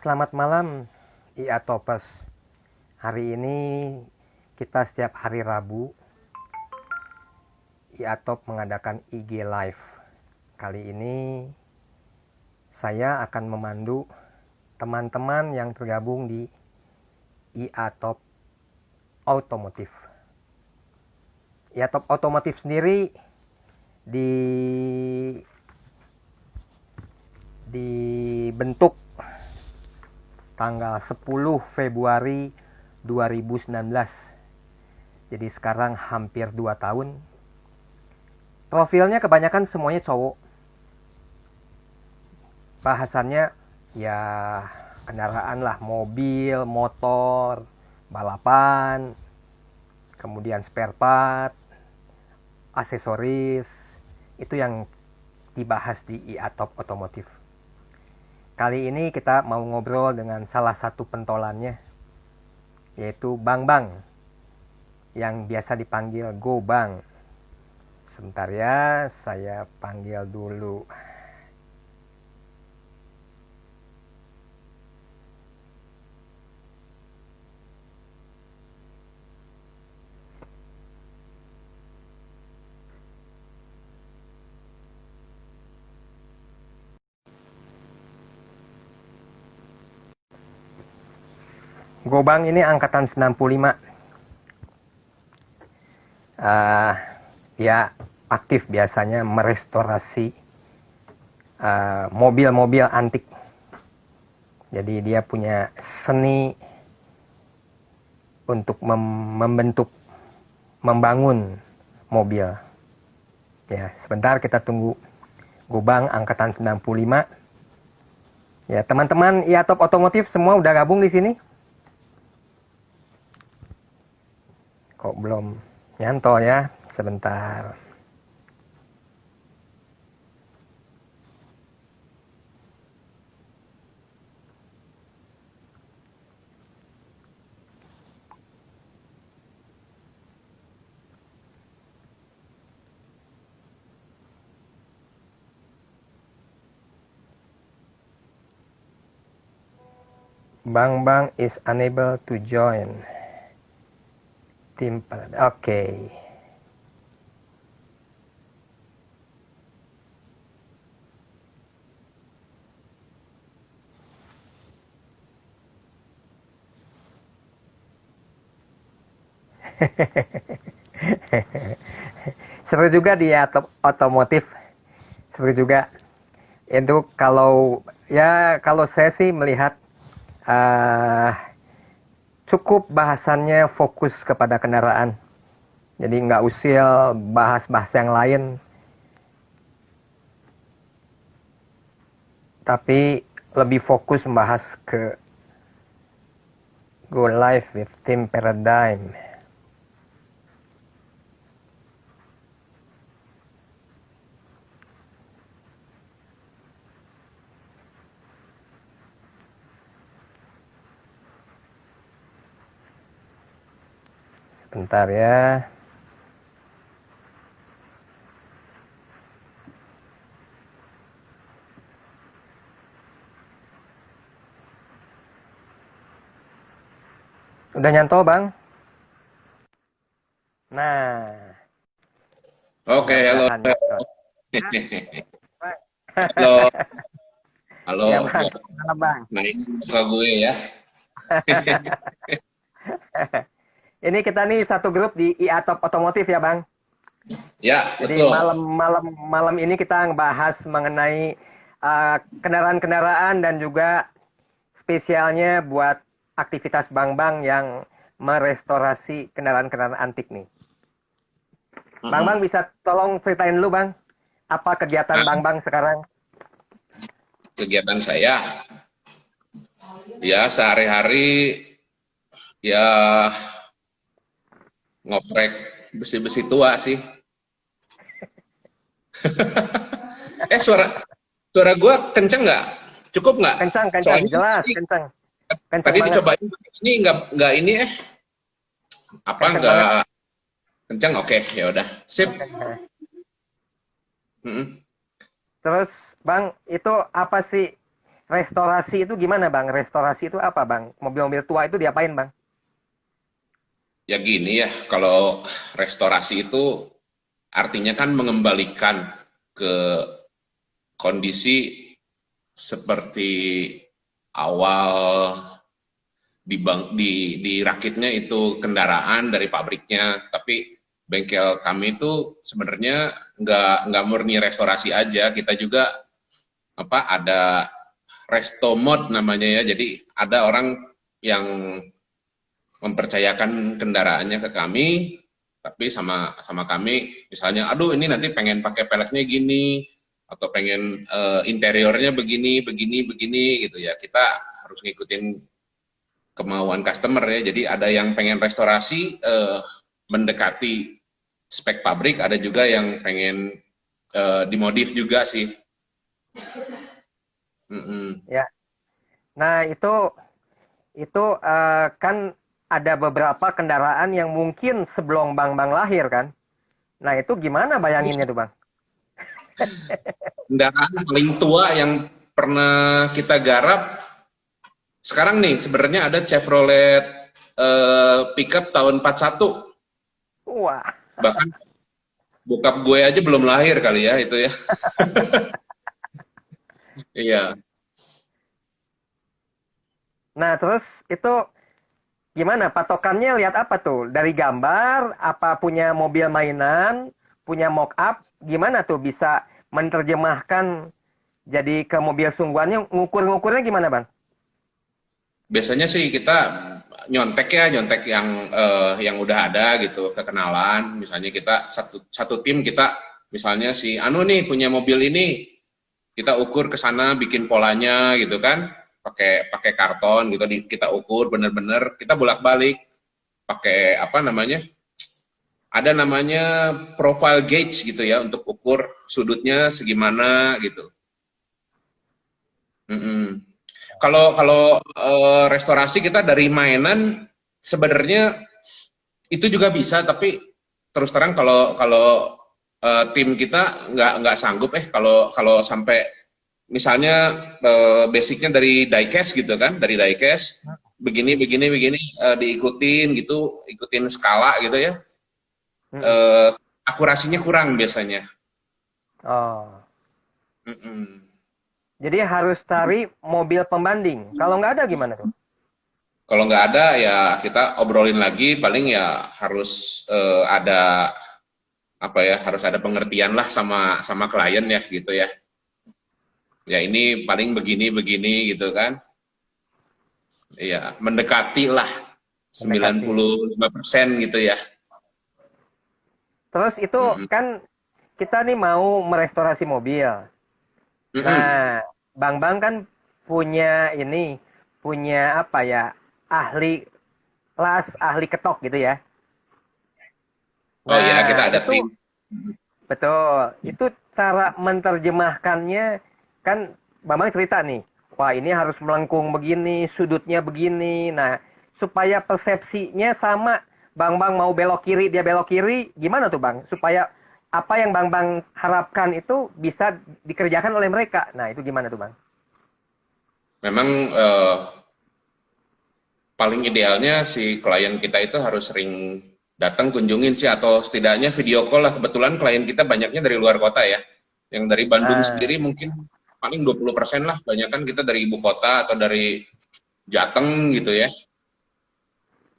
Selamat malam, IA Topers. Hari ini kita setiap hari Rabu, IA Top mengadakan IG Live. Kali ini saya akan memandu teman-teman yang tergabung di IA Top Otomotif. IA Top Otomotif sendiri dibentuk tanggal 10 Februari 2019. Jadi sekarang hampir 2 tahun. Profilnya kebanyakan semuanya cowok. Bahasannya ya kendaraan lah, mobil, motor, balapan, kemudian spare part, aksesoris. Itu yang dibahas di IA Top Otomotif. Kali ini kita mau ngobrol dengan salah satu pentolannya, yaitu Bang Bang, yang biasa dipanggil Gobang. Sebentar ya, saya panggil dulu. Gobang ini angkatan 95. Dia aktif biasanya merestorasi mobil-mobil antik. Jadi dia punya seni untuk membangun mobil. Ya, sebentar kita tunggu Gobang angkatan 95. Ya, teman-teman IA Top Otomotif semua udah gabung di sini? Kok belum nyantol ya? Sebentar. Bang Bang is unable to join. Tim Oke. Seru juga dia otomotif. Seru juga. Itu kalau saya sih melihat cukup bahasannya fokus kepada kendaraan. Jadi nggak usil bahas-bahas yang lain. Tapi lebih fokus membahas ke Go Live with Tim Paradigm. Sebentar ya. Udah nyantol, Bang? Nah. Oke, halo. Mudah-mudahan Halo. Halo. ya, Bang. Halo, Bang. Nah, ini muka gue ya. Ini kita nih satu grup di IA Top Otomotif ya, Bang. Ya, Jadi betul. malam ini kita bahas mengenai kendaraan-kendaraan dan juga spesialnya buat aktivitas Bang Bang yang merestorasi kendaraan-kendaraan antik nih. Bang Bang bisa tolong ceritain dulu, Bang, apa kegiatan Bang Bang sekarang? Kegiatan saya, ya sehari-hari ya ngoprek besi-besi tua sih. Suara gue kenceng nggak? Cukup nggak? Kencang, Soalnya jelas, kencang. Kencang tadi banget. dicobain ini nggak ini apa Kencang nggak banget. kenceng? Oke, ya udah, sip. Terus, Bang, itu apa sih restorasi itu gimana Bang? Restorasi itu apa Bang? Mobil-mobil tua itu diapain Bang? Ya gini ya, kalau restorasi itu artinya kan mengembalikan ke kondisi seperti awal dirakitnya itu kendaraan dari pabriknya, tapi bengkel kami itu sebenarnya nggak murni restorasi aja, kita juga ada resto mode namanya ya, jadi ada orang yang mempercayakan kendaraannya ke kami, tapi sama kami misalnya, aduh ini nanti pengen pakai peleknya gini, atau pengen interiornya begini gitu ya, kita harus ngikutin kemauan customer ya. Jadi ada yang pengen restorasi mendekati spek pabrik, ada juga yang pengen dimodif juga sih. Ya. Nah, itu kan ada beberapa kendaraan yang mungkin sebelum Bang lahir kan. Nah, itu gimana bayanginnya tuh, Bang? Kendaraan paling tua yang pernah kita garap sekarang nih, sebenarnya ada Chevrolet pickup tahun 41. Wah. Bahkan bokap gue aja belum lahir kali ya itu ya. Iya. Nah, terus itu gimana? Patokannya lihat apa tuh? Dari gambar, apa punya mobil mainan, punya mock-up, gimana tuh bisa menerjemahkan jadi ke mobil sungguhannya, ngukur-ngukurnya gimana, Bang? Biasanya sih kita nyontek yang udah ada gitu, kekenalan. Misalnya kita satu tim, kita misalnya si Anu nih punya mobil ini, kita ukur ke sana, bikin polanya gitu kan, pakai karton gitu, kita ukur bener-bener, kita bolak-balik pakai ada namanya profile gauge gitu ya, untuk ukur sudutnya segimana gitu. Kalau restorasi kita dari mainan sebenarnya itu juga bisa, tapi terus terang kalau tim kita nggak sanggup kalau sampai misalnya basicnya dari diecast gitu kan, dari diecast begini diikutin gitu, ikutin skala gitu ya, akurasinya kurang biasanya. Oh. Mm-mm. Jadi harus cari mobil pembanding. Kalau nggak ada gimana tuh? Kalau nggak ada ya kita obrolin lagi, paling ya harus ada harus ada pengertian lah sama klien ya gitu ya. Ya ini paling begini gitu kan. Iya, mendekati lah 95% gitu ya. Terus itu kan kita nih mau merestorasi mobil. Nah, Bang kan punya apa ya, ahli ahli ketok gitu ya. Oh iya, Nah, kita ada itu tim. betul. Itu cara menerjemahkannya kan Bang cerita nih. Wah, ini harus melengkung begini, sudutnya begini. Nah, supaya persepsinya sama, Bang mau belok kiri, dia belok kiri, gimana tuh Bang? Supaya apa yang Bang harapkan itu bisa dikerjakan oleh mereka. Nah, itu gimana tuh Bang? Memang paling idealnya si klien kita itu harus sering datang kunjungin sih, atau setidaknya video call lah. Kebetulan klien kita banyaknya dari luar kota ya. Yang dari Bandung sendiri mungkin paling 20% lah. Banyak kan kita dari ibu kota atau dari Jateng gitu ya.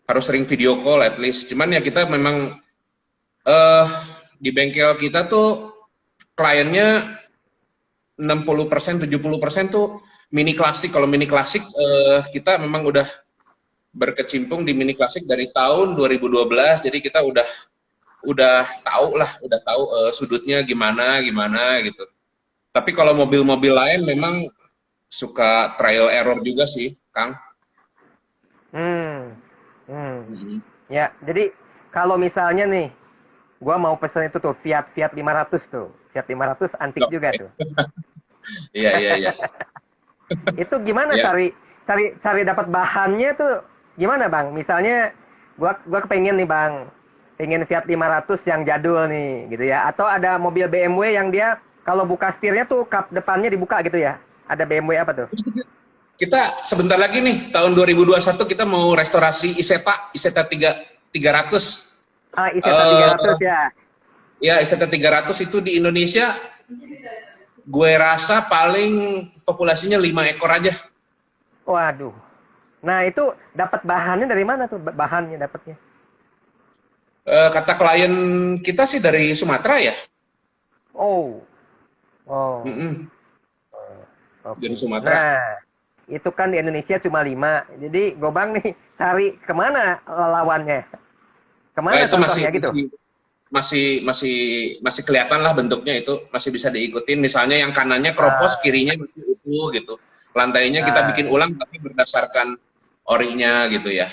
Harus sering video call at least. Cuman ya kita memang di bengkel kita tuh kliennya 60%, 70% tuh mini klasik. Kalau mini klasik kita memang udah berkecimpung di mini klasik dari tahun 2012. Jadi kita udah tahu sudutnya gimana gitu. Tapi kalau mobil-mobil lain memang suka trial error juga sih, Kang. Ya, jadi kalau misalnya nih, gua mau pesen itu tuh Fiat 500 tuh. Fiat 500 antik juga tuh. Iya. Itu gimana Ya. cari dapat bahannya tuh gimana Bang? Misalnya gua kepengen nih Bang, pengen Fiat 500 yang jadul nih gitu ya. Atau ada mobil BMW yang dia kalau buka setirnya tuh kap depannya dibuka gitu ya. Ada BMW apa tuh? Kita sebentar lagi nih, tahun 2021 kita mau restorasi Isetta 300. Isetta 300 ya. Ya, Isetta 300 itu di Indonesia, gue rasa paling populasinya 5 ekor aja. Waduh. Nah, itu dapat bahannya dari mana tuh? Bahannya dapatnya? Kata klien kita sih dari Sumatera ya. Oh. Oh. Dari Oke. Sumatera. Nah, itu kan di Indonesia cuma 5. Jadi Gobang nih cari kemana lawannya? Kemana Itu contohnya gitu? masih kelihatan lah bentuknya, itu masih bisa diikutin. Misalnya yang kanannya kropos, kirinya masih utuh gitu. Lantainya kita bikin ulang tapi berdasarkan orinya gitu ya,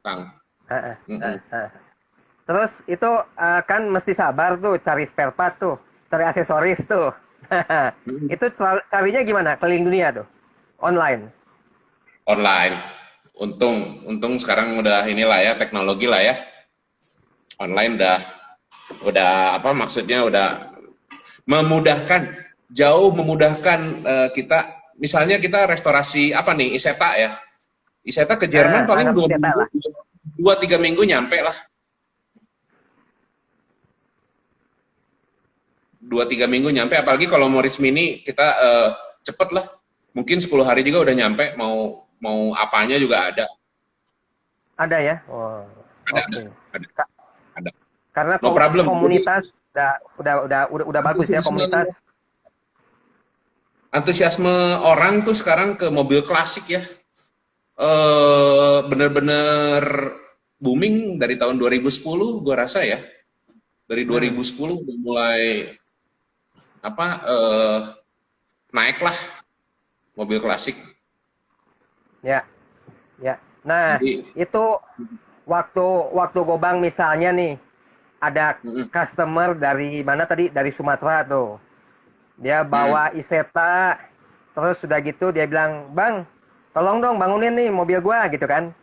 Kang. Terus itu kan mesti sabar tuh cari spare part tuh, cari aksesoris tuh. Itu carinya gimana? Keliling dunia tuh, online. Online. Untung sekarang udah inilah ya, teknologi lah ya. Online udah apa maksudnya, udah memudahkan, jauh memudahkan kita. Misalnya kita restorasi apa nih, Isetta ya. Isetta ke Jerman paling 2-3 minggu nyampe lah. 2-3 minggu nyampe, apalagi kalau Morris Mini kita cepet lah. Mungkin 10 hari juga udah nyampe, mau apanya juga ada. Ada ya? Oh, ada. Karena No problem. komunitas udah bagus ya komunitas. Antusiasme orang tuh sekarang ke mobil klasik ya. Bener-bener booming dari tahun 2010 gue rasa ya. Dari 2010 udah mulai naik lah mobil klasik. Ya. Nah, jadi, itu waktu Gobang misalnya nih ada customer dari mana tadi, dari Sumatera tuh. Dia bawa Isetta, terus sudah gitu dia bilang, "Bang, tolong dong bangunin nih mobil gua," gitu kan.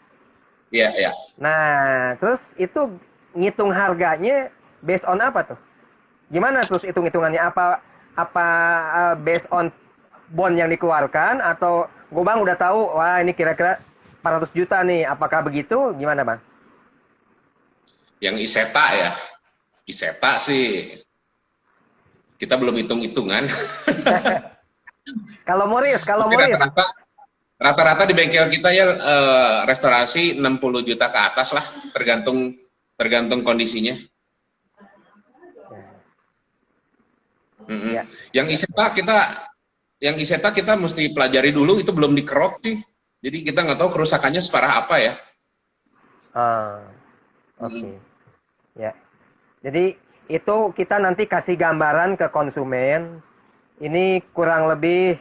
Iya. Nah, terus itu ngitung harganya based on apa tuh? Gimana terus hitung-hitungannya? Apa based on bond yang dikeluarkan, atau Gobang udah tahu, wah ini kira-kira 400 juta nih, apakah begitu? Gimana Bang? Yang Isetta ya, Isetta sih kita belum hitung-hitungan. Kalau Morris rata-rata di bengkel kita ya restorasi 60 juta ke atas lah, tergantung kondisinya. Ya. Yang Isetta kita mesti pelajari dulu, itu belum dikerok sih. Jadi kita nggak tahu kerusakannya separah apa ya. Oke. Ya. Jadi itu kita nanti kasih gambaran ke konsumen. Ini kurang lebih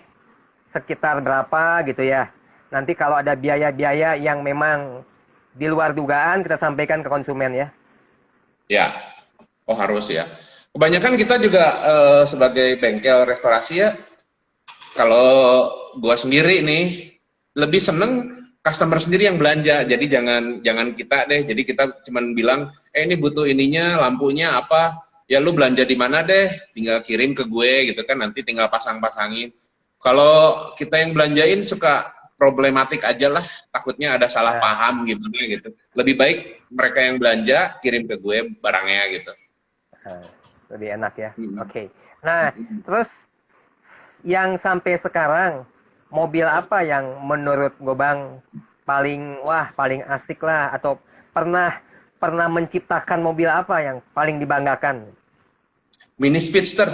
sekitar berapa gitu ya. Nanti kalau ada biaya-biaya yang memang di luar dugaan, kita sampaikan ke konsumen ya. Ya. Oh harus ya. Kebanyakan kita juga sebagai bengkel restorasi ya, kalau gua sendiri nih lebih seneng customer sendiri yang belanja. Jadi jangan kita deh. Jadi kita cuman bilang, ini butuh ininya, lampunya apa, ya lu belanja di mana deh, tinggal kirim ke gue gitu kan, nanti tinggal pasang-pasangin. Kalau kita yang belanjain suka problematik aja lah, takutnya ada salah paham gitu. Lebih baik mereka yang belanja kirim ke gue barangnya gitu. Lebih enak ya. Oke. Nah, terus yang sampai sekarang mobil apa yang menurut Gobang paling asik lah, atau pernah menciptakan mobil apa yang paling dibanggakan? Mini Speedster.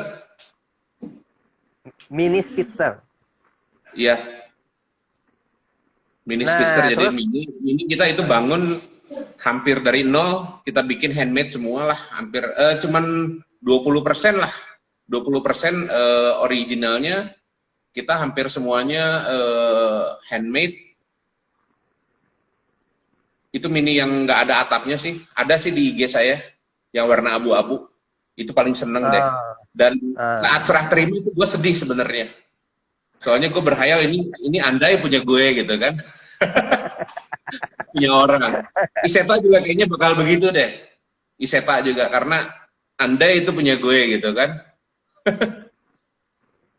Iya. Mini Speedster. Jadi mini kita itu bangun hampir dari nol, kita bikin handmade semua lah, hampir cuman 20% lah. 20% originalnya kita hampir semuanya handmade. Itu mini yang nggak ada atapnya sih. Ada sih di IG saya yang warna abu-abu. Itu paling seneng deh. Dan saat serah terima itu gue sedih sebenarnya. Soalnya gue berhayal ini andai punya gue gitu kan. Punya orang. Isetta juga kayaknya bakal begitu deh. Isetta juga, karena andai itu punya gue gitu kan.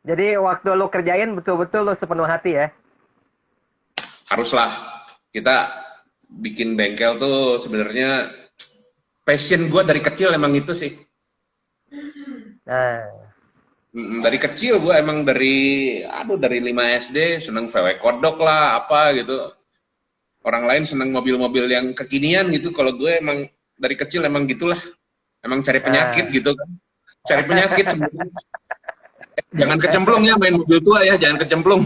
Jadi waktu lu kerjain betul-betul lu sepenuh hati ya. Haruslah kita bikin bengkel tuh sebenarnya passion gue dari kecil emang itu sih. Nah, Dari kecil gue emang dari 5 SD seneng VW kodok lah apa gitu. Orang lain seneng mobil-mobil yang kekinian gitu. Kalau gue emang dari kecil emang gitulah. Emang cari penyakit nah. gitu kan. Cari penyakit sebenarnya. Jangan kecemplung ya main mobil tua ya, jangan kecemplung.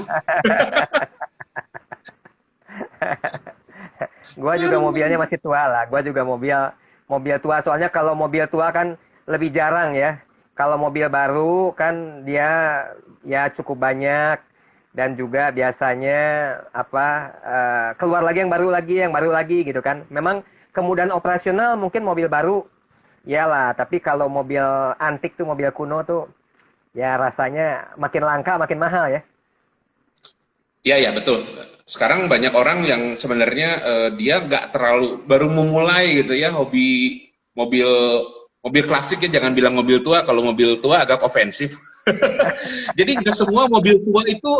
Gua juga mobilnya masih tua lah. Gua juga mobil mobil tua. Soalnya kalau mobil tua kan lebih jarang ya. Kalau mobil baru kan dia ya cukup banyak dan juga biasanya apa keluar lagi yang baru lagi gitu kan. Memang kemudahan operasional mungkin mobil baru ya lah. Tapi kalau mobil antik tuh mobil kuno tuh ya rasanya makin langka makin mahal ya. Iya ya betul. Sekarang banyak orang yang sebenarnya dia nggak terlalu baru memulai gitu ya hobi mobil mobil klasik ya, jangan bilang mobil tua, kalau mobil tua agak ofensif. Jadi nggak semua mobil tua itu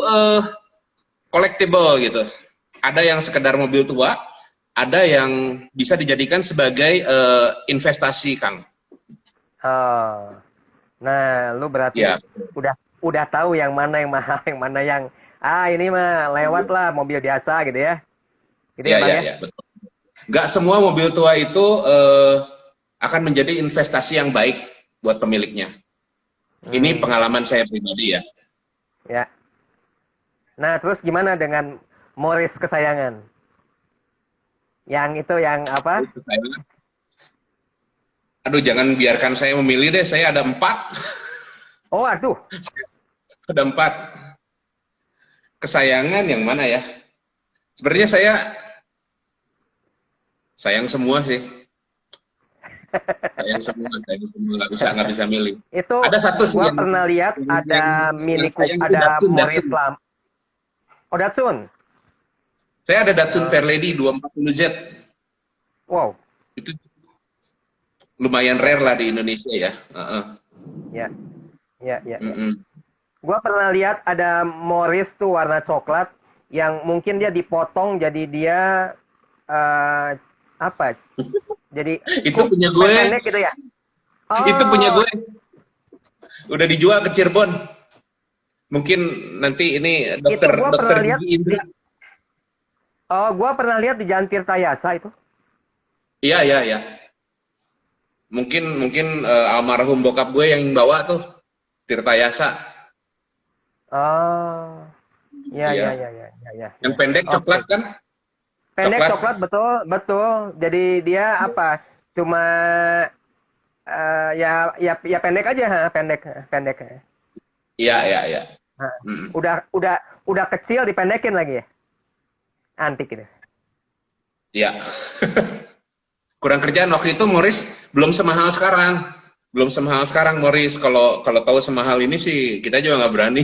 collectible gitu. Ada yang sekedar mobil tua, ada yang bisa dijadikan sebagai investasi, Kang. Oh. Nah, lu berarti Ya, udah tahu yang mahal, yang mana yang ini mah lewat lah mobil biasa gitu ya. Gitu ya, ya, Bang ya, ya? ya, betul. Nggak semua mobil tua itu akan menjadi investasi yang baik buat pemiliknya. Ini Hmm, pengalaman saya pribadi ya. ya. Nah, terus gimana dengan Morris kesayangan? Yang itu yang apa? Aduh, jangan biarkan saya memilih deh. Saya ada 4. Oh, aduh. Ada 4. Kesayangan yang mana ya? Sebenarnya saya sayang semua sih. Sayang semua. Nggak bisa milih. Itu Ada satu sih gua yang, pernah lihat ada yang Mini sayang itu ada Datsun, Morris Datsun. Lam. Oh, Datsun. Saya ada Datsun Oh, Fairlady 240Z. wow. Itu lumayan Ya, rare ya, lah di Indonesia ya. ya, ya, ya, ya. Mm-mm. Gua pernah lihat ada Morris tuh warna coklat yang mungkin dia dipotong jadi dia eh apa? Jadi Itu punya gue. pendek gitu ya. Itu punya Oh, gue. Udah dijual ke Cirebon. Mungkin nanti ini itu dokter gua dokter pernah lihat gigi di Indra. gua pernah lihat di Jalan Tirtayasa itu. Iya, iya, iya. Mungkin mungkin almarhum bokap gue yang bawa tuh Tirtayasa. Oh, ya, ya, Iya. ya, ya, ya, ya, Yang ya. pendek Oke. coklat kan? Pendek Coklat. coklat betul, betul. Jadi dia apa? Cuma ya pendek aja, ha, pendek, pendek. Iya, iya, iya. Nah, Mm. udah kecil dipendekin lagi ya. Antik gitu. Iya. Kurang kerjaan waktu itu Morris belum semahal sekarang. Belum semahal sekarang Morris. Kalau kalau tahu semahal ini sih kita juga nggak berani.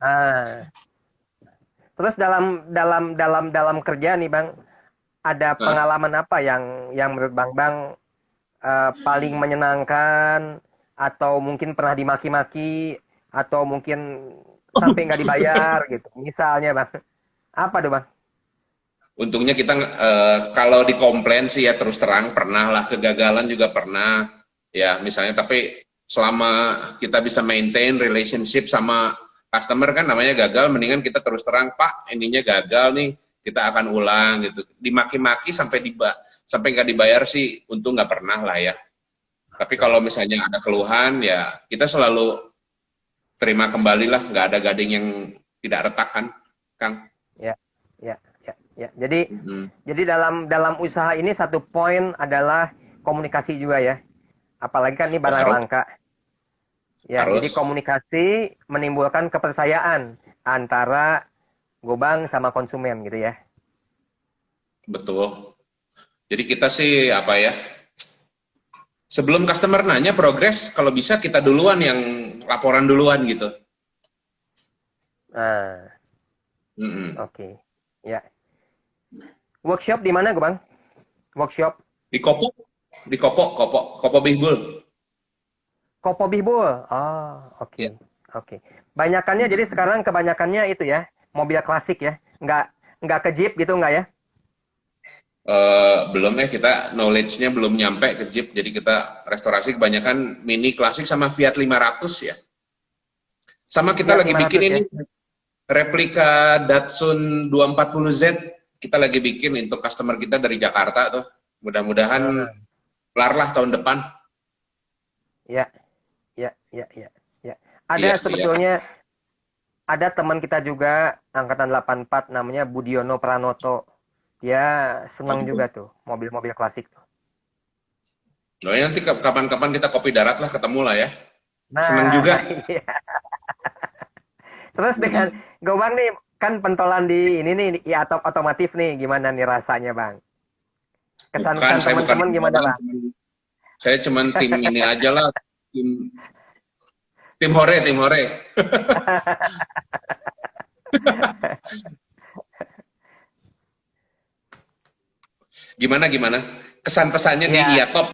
Ah, terus dalam kerja nih Bang, ada Nah, pengalaman apa yang menurut Bang paling menyenangkan atau mungkin pernah dimaki-maki atau mungkin sampai nggak dibayar gitu. Misalnya Bang, apa tuh Bang? untungnya kita kalau dikomplain sih ya terus terang pernah lah, kegagalan juga pernah ya misalnya, tapi selama kita bisa maintain relationship sama customer kan namanya gagal, mendingan kita terus terang, Pak ininya gagal nih, kita akan ulang gitu. Dimaki-maki sampai nggak dibayar sih untung nggak pernah lah ya. Tapi kalau Oke. misalnya ada keluhan ya kita selalu terima kembali lah, nggak ada gading yang tidak retak kan, Kang. Ya, ya, ya, ya. Jadi Hmm, jadi dalam usaha ini satu poin adalah komunikasi juga ya. Apalagi kan ini oh, barang harus langka. Ya, jadi harus komunikasi menimbulkan kepercayaan antara gobang sama konsumen gitu ya. betul. Jadi kita sih apa ya? Sebelum customer nanya progres, kalau bisa kita duluan yang laporan duluan gitu. Nah, Mm-mm. oke. Ya. Workshop di mana, Gobang? Workshop Di Kopo, Kopo Bihbul. Kopo Bihbul. Oh, oke. Ya. Oke. Banyakannya jadi sekarang kebanyakannya itu ya, mobil klasik ya. Nggak ke Jeep gitu nggak ya? Belum ya, kita knowledge-nya belum nyampe ke Jeep, jadi kita restorasi kebanyakan Mini klasik sama Fiat 500 ya. Sama kita Fiat lagi bikin 500 ya. ini replika Datsun 240Z, kita lagi bikin untuk customer kita dari Jakarta tuh. Mudah-mudahan Ah, kelar lah tahun depan. ya, ya. Iya, Ada iya. sebetulnya ada teman kita juga angkatan 84 namanya Budiono Pranoto. Dia senang juga tuh mobil-mobil klasik tuh. Nah, ya nanti kapan-kapan kita kopi darat lah, ketemu lah ya. Seneng Nah, juga. iya. Terus dengan Mm-mm. Gobang nih kan pentolan di ini nih di atau otomotif nih gimana nih rasanya Bang? Bukan, Kesan-kesan saya bukan teman-teman gimana pentolan, Bang? saya cuman tim ini aja lah, tim tim hore, tim hore. Gimana gimana? Kesan pesannya di Iya. Iatop.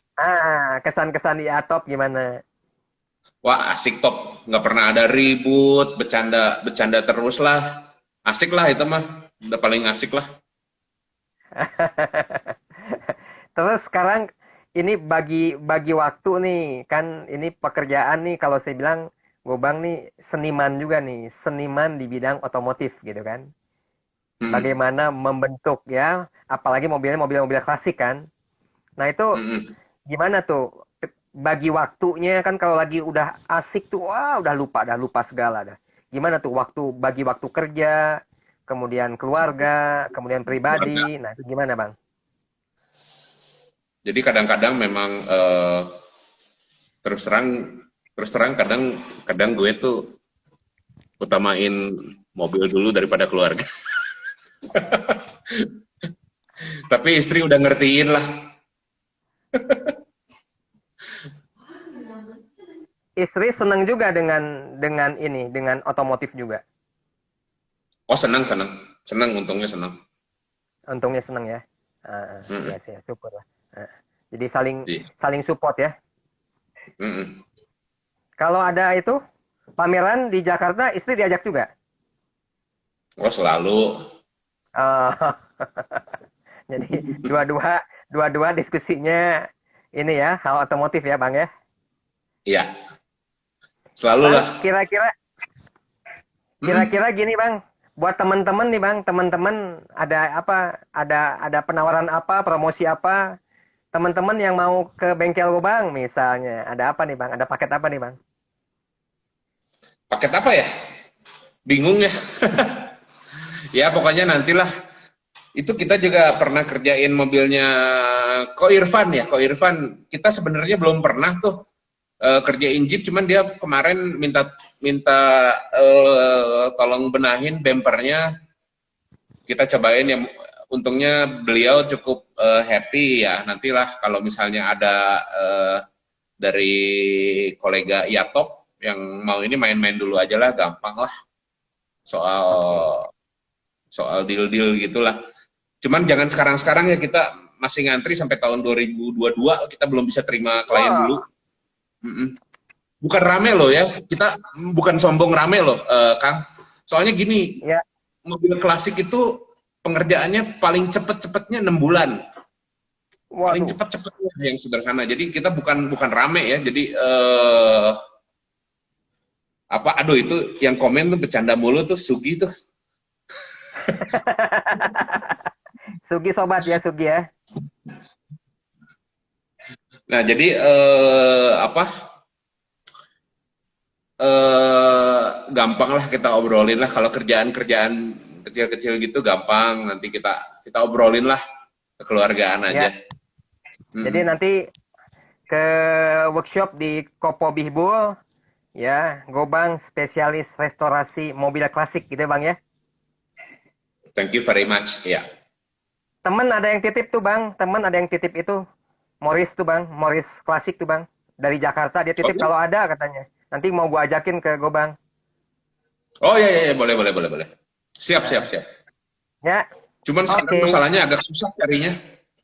Kesan-kesan di Atop gimana? Wah, asik top. Nggak pernah ada ribut, bercanda bercanda terus lah. Asik lah itu mah. Udah paling asik lah. Terus sekarang ini bagi bagi waktu nih, kan ini pekerjaan nih kalau saya bilang Gobang nih seniman juga nih, seniman di bidang otomotif gitu kan. Hmm. Bagaimana membentuk ya, apalagi mobilnya mobil-mobil klasik kan. Nah, itu Hmm. gimana tuh bagi waktunya kan kalau lagi udah asik tuh wah udah lupa segala dah. Gimana tuh bagi waktu kerja, kemudian keluarga, kemudian Keluarga. pribadi. Nah, itu gimana, Bang? Jadi kadang-kadang memang terus terang terus terang kadang kadang gue tuh utamain mobil dulu daripada keluarga. Tapi istri udah ngertiin lah. Istri senang juga dengan ini, dengan otomotif juga. Oh, senang senang senang, untungnya senang. Untungnya senang ya. Iya Hmm. sih, syukur lah. Jadi saling Iya. saling support ya. Hmm. Kalau ada itu pameran di Jakarta, istri diajak juga. Oh, selalu. Oh, jadi dua-dua dua-dua diskusinya ini ya, hal otomotif ya, Bang ya. Iya, selalu Bang, lah. kira-kira Hmm. kira-kira gini, Bang. Buat teman-teman nih, Bang, teman-teman ada apa? Ada penawaran apa, promosi apa? Teman-teman yang mau ke bengkel Gobang misalnya, ada apa nih, Bang? Ada paket apa nih, Bang? Paket apa ya? Bingung ya. Ya pokoknya nantilah. Itu kita juga pernah kerjain mobilnya Ko Irfan ya. Ko Irfan kita sebenarnya belum pernah tuh kerjain Jeep, cuman dia kemarin minta minta tolong benahin bempernya. Kita cobain ya. Untungnya beliau cukup happy ya. Nantilah kalau misalnya ada dari kolega Yatop yang mau ini main-main dulu aja lah, gampang lah soal Oke. soal deal-deal gitulah. Cuman jangan sekarang-sekarang ya, kita masih ngantri sampai tahun 2022, kita belum bisa terima klien dulu. Wah, Mm-mm. Bukan rame loh ya, kita bukan sombong rame loh, Kang. Soalnya gini, ya. mobil klasik itu pengerjaannya paling cepet-cepetnya 6 bulan. Paling Waduh. cepet-cepetnya yang sederhana. Jadi kita bukan bukan rame ya. Jadi apa? Aduh itu yang komen tuh bercanda mulu tuh Sugi tuh. Sugi sobat ya, Sugi ya. Nah jadi apa? Gampang lah kita obrolin lah, kalau kerjaan-kerjaan kecil-kecil gitu gampang, nanti kita kita obrolin lah, kekeluargaan aja. Ya. Jadi Mm-mm. nanti ke workshop di Kopo Bihbul ya, Gobang spesialis restorasi mobil klasik gitu ya, Bang ya. Thank you very much ya. Temen ada yang titip tuh, Bang. Temen ada yang titip itu. Morris tuh, Bang. Morris klasik tuh, Bang. Dari Jakarta dia titip Oke. kalau ada katanya. Nanti mau gua ajakin ke Gobang. Oh ya, ya, ya, boleh boleh boleh boleh, siap siap Nah, siap. ya, Cuman sekarang oke. masalahnya agak susah carinya.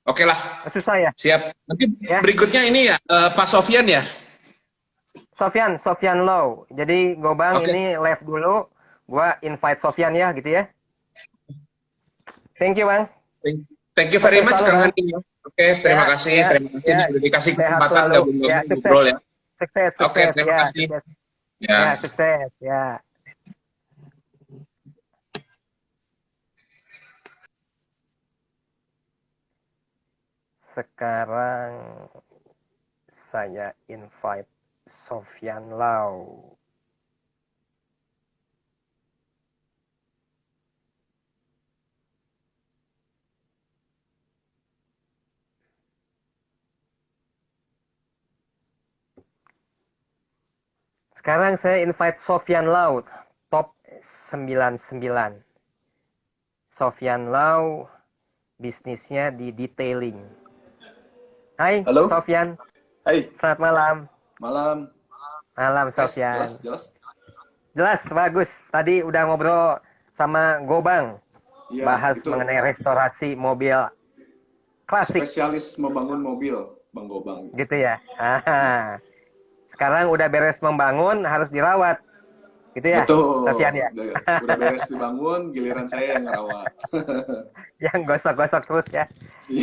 Oke lah, Susah ya? siap. Nanti Ya. berikutnya ini ya, Pak Sofyan ya. Sofyan Low. Jadi Gobang Oke, ini live dulu. Gua invite Sofyan ya gitu ya. Thank you Bang. thank you very Sukses much selalu Kang Bang. Hani. Oke, Ya, terima ya, kasih ya. nih udah dikasih Sehat kesempatan selalu. Ya, gabung-gabung sukses. ngobrol ya. Sukses, Oke, sukses. terima Ya, kasih. sukses. Ya, Ya. sukses. Ya. Sekarang saya invite Sofyan Lau. Sekarang saya invite Sofyan Lau, top 99. Sofyan Lau, bisnisnya di detailing. Hai, Halo, Sofyan. hai, Selamat malam. malam. Malam, Jelas, Sofyan. jelas. Jelas, bagus. Tadi udah ngobrol sama Gobang. Iya, Bahas itu mengenai restorasi mobil klasik. spesialis membangun mobil, Bang Gobang. Gitu ya. Sekarang udah beres membangun, harus dirawat. Gitu ya, Sofyan Betul, ya. udah beres dibangun, giliran saya yang ngerawat. Yang gosok-gosok terus ya.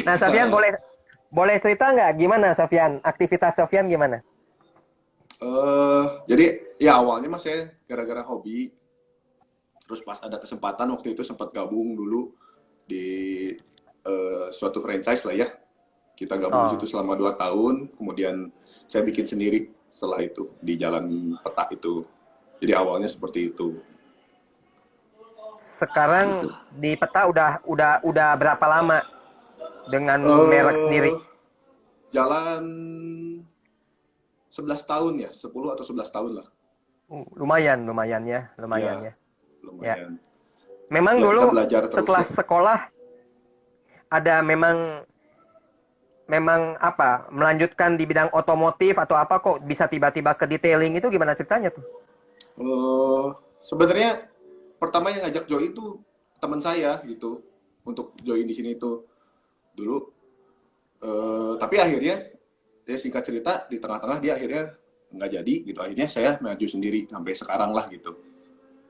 Nah, Sofyan Iya. boleh cerita nggak gimana Sofyan? Aktivitas Sofyan gimana? Jadi ya awalnya mas saya gara-gara hobi, terus pas ada kesempatan waktu itu sempat gabung dulu di suatu franchise lah ya. Kita gabung di Oh, situ selama 2 tahun, kemudian saya bikin sendiri setelah itu di Jalan Peta itu. Jadi awalnya seperti itu. sekarang Gitu. di peta udah berapa lama dengan merek sendiri? Eh jalan 11 tahun ya, 10 atau 11 tahun lah. Lumayan, lumayan ya, lumayan Ya, ya. Ya. lumayan. Memang Ya kita dulu belajar terus setelah ya. sekolah ada memang memang apa melanjutkan di bidang otomotif atau apa kok bisa tiba-tiba ke detailing itu gimana ceritanya tuh? Eh sebenarnya pertama yang ngajak join itu teman saya gitu untuk join di sini itu dulu. Tapi akhirnya ya singkat cerita di tengah-tengah dia akhirnya nggak jadi gitu. Akhirnya saya maju sendiri sampai sekarang lah gitu.